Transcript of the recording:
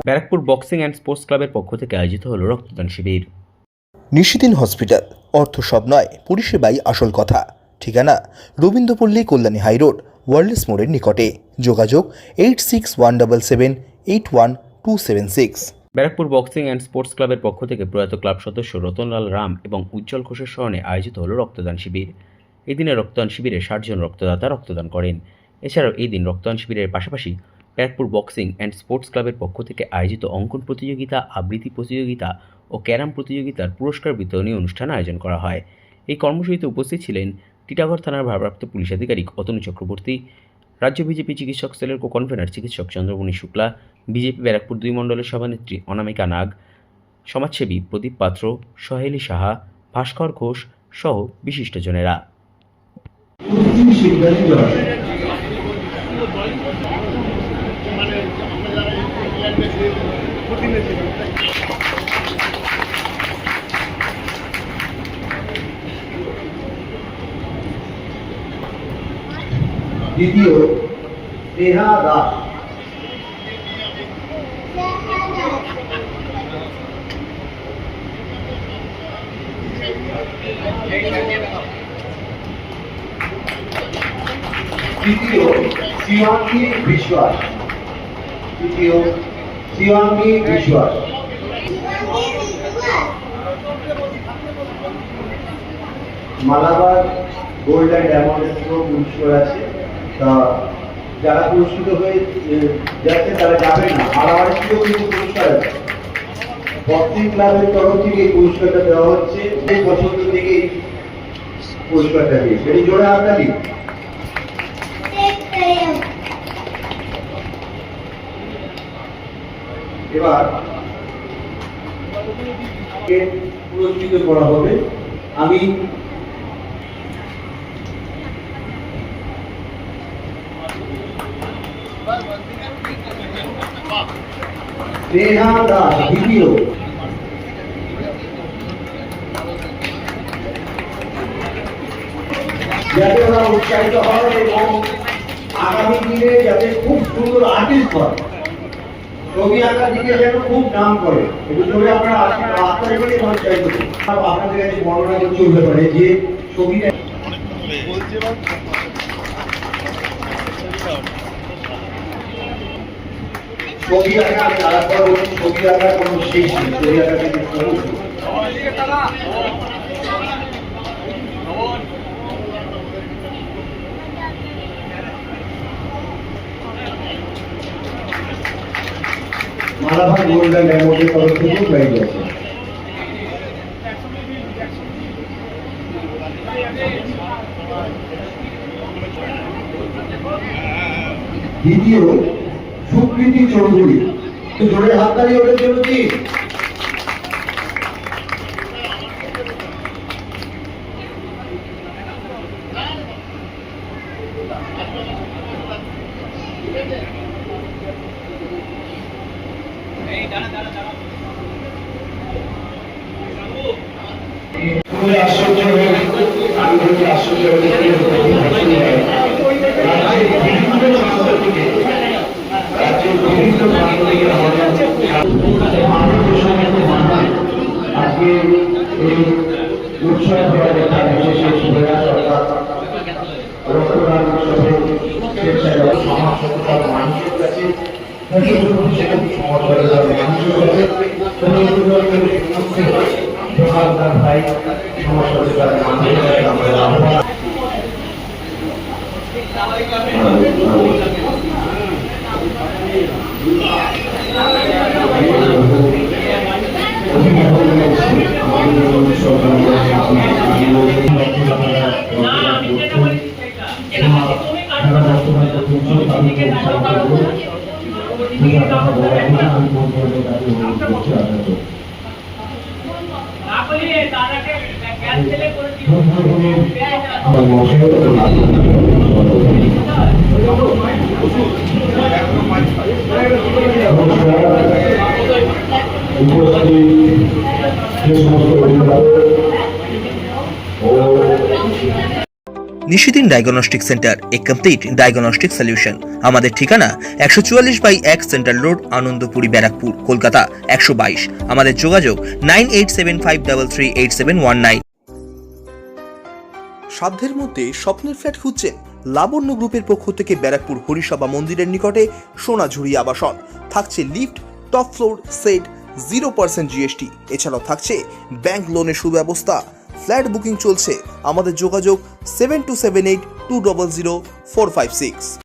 Barrackpore boxing and sports ক্লাবের পক্ষ থেকে আয়োজিত হলো রক্তদান শিবির। নিশিদিন হসপিটাল, অর্থ সব নয়, পরিষেবাই আসল কথা। ঠিকানা রবীন্দ্রপল্লী, কল্যাণী হাইরোড, ওয়ার্ল্ডস মোড়ের নিকটে। যোগাযোগ 8617781276। ব্যারাকপুর বক্সিং অ্যান্ড স্পোর্টস ক্লাবের পক্ষ থেকে প্রয়াত ক্লাব সদস্য রতনলাল রাম এবং উজ্জ্বল ঘোষের স্মরণে আয়োজিত হলো রক্তদান শিবির। এই দিনে রক্তদান শিবিরে 60 জন রক্তদাতা রক্তদান করেন। এছাড়াও এই দিন রক্তদান শিবিরের পাশাপাশি ব্যারাকপুর বক্সিং অ্যান্ড স্পোর্টস ক্লাবের পক্ষ থেকে আয়োজিত অঙ্কন প্রতিযোগিতা, আবৃত্তি প্রতিযোগিতা ও ক্যারাম প্রতিযোগিতার পুরস্কার বিতরণী অনুষ্ঠান আয়োজন করা হয়। এই কর্মসূচিতে উপস্থিত ছিলেন টিটাগড় থানার ভারপ্রাপ্ত পুলিশ আধিকারিক অতনু চক্রবর্তী, রাজ্য বিজেপি চিকিৎসক সেলের কো-কনভেনার চিকিৎসক চন্দ্রমণি শুক্লা, বিজেপি ব্যারাকপুর 2 মণ্ডলের সভানেত্রী অনামিকা নাগ, সমাজসেবী প্রদীপ পাত্র, সহেলি সাহা, ভাস্কর ঘোষ সহ বিশিষ্টজনেরা। দ্বিতীয় নেহা দাস, তৃতীয় শিবাঙ্গী বিশ্বাস, মালাবার গোল্ড অ্যান্ড ডায়মন্ড পুরস্কার আছে। তা যারা পুরস্কৃত হয়ে যাচ্ছে তারা যাবে না, মালাবার থেকেও কিন্তু পুরস্কার আছে। বক্সিং ক্লাবের তরফ থেকে এই পুরস্কারটা দেওয়া হচ্ছে। এই বছর থেকে এই পুরস্কারটা দিয়েছে, এই জোড়া আপনারই। এবার পুরস্কৃত করা হবে। আমি নেহা দাস দ্বিতীয়, যাতে ওরা উৎসাহিত হয় এবং আগামী দিনে যাতে খুব সুন্দর আর্টিস্ট হয়, ছবি আঁকার দিকে যেন খুব নাম করে। একটু ছবি আপনারা আপনাদের কাছে চাই করি, আপনাদের কাছে বর্ণনা করতে চলতে পারে যে ছবিটা ছবি আঁকা, তারপর ছবি আঁকার কোনো শেষ নেই। ছবি আঁকা থেকে মালাবার গোল্ড অ্যান্ড ডায়মন্ডের তরফ থেকেও প্রাইজ আছে। দ্বিতীয় সুকৃতি চৌধুরী, জোরে হাততালি ওদের জন্য কি? আশ্চর্য হয়ে আমি বলছি, আশ্চর্য আজকে এই উৎসব হওয়ার কথা রক্তদান উৎসবে সমাজ সচেতন মানুষের কাছে ভাই সমাজ সচেতন মানুষের কাছে আমাদের আহ্বান। নিশিদিন ডায়াগনস্টিক সেন্টার, এ কমপ্লিট ডায়াগনস্টিক সলিউশন। আমাদের ঠিকানা 144/1 সেন্ট্রাল রোড, আনন্দপুরি, ব্যারাকপুর, কলকাতা 122। আমাদের যোগাযোগ 9875338719। সাধ্যের মধ্যে স্বপ্নের ফ্ল্যাট খুঁজছেন? লাবণ্য গ্রুপের পক্ষ থেকে ব্যারাকপুর হরিসভা মন্দিরের নিকটে সোনাঝুরি আবাসন। থাকছে lift, top floor, set, 0% GST। এছাড়াও থাকছে ব্যাংক লোনের সুব্যবস্থা। ফ্ল্যাট বুকিং চলছে। আমাদের যোগাযোগ 7278200456।